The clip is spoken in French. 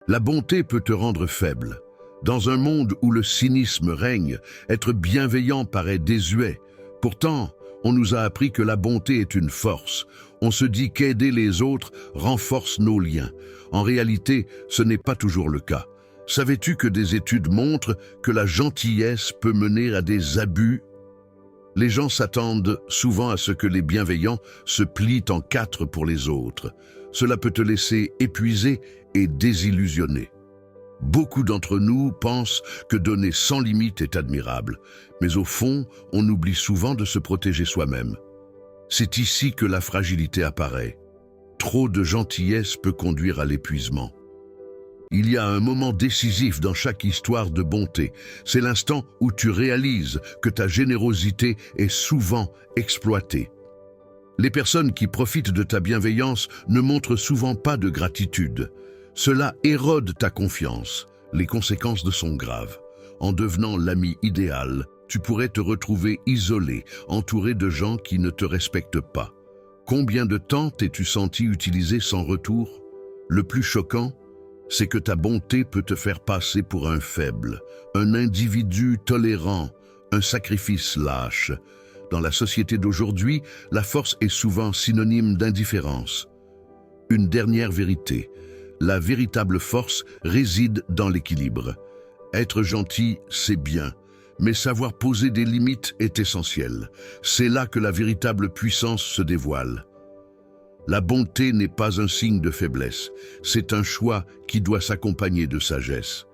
La bonté peut te rendre faible. Dans un monde où le cynisme règne, être bienveillant paraît désuet. Pourtant, on nous a appris que la bonté est une force. On se dit qu'aider les autres renforce nos liens. En réalité, ce n'est pas toujours le cas. Savais-tu que des études montrent que la gentillesse peut mener à des abus? Les gens s'attendent souvent à ce que les bienveillants se plient en quatre pour les autres. Cela peut te laisser épuisé et désillusionné. Beaucoup d'entre nous pensent que donner sans limite est admirable, mais au fond, on oublie souvent de se protéger soi-même. C'est ici que la fragilité apparaît. Trop de gentillesse peut conduire à l'épuisement. Il y a un moment décisif dans chaque histoire de bonté. C'est l'instant où tu réalises que ta générosité est souvent exploitée. Les personnes qui profitent de ta bienveillance ne montrent souvent pas de gratitude. Cela érode ta confiance. Les conséquences sont graves. En devenant l'ami idéal, tu pourrais te retrouver isolé, entouré de gens qui ne te respectent pas. Combien de temps t'es-tu senti utilisé sans retour? Le plus choquant, c'est que ta bonté peut te faire passer pour un faible, un individu tolérant, un sacrifice lâche. Dans la société d'aujourd'hui, la force est souvent synonyme d'indifférence. Une dernière vérité. La véritable force réside dans l'équilibre. Être gentil, c'est bien, mais savoir poser des limites est essentiel. C'est là que la véritable puissance se dévoile. La bonté n'est pas un signe de faiblesse, c'est un choix qui doit s'accompagner de sagesse.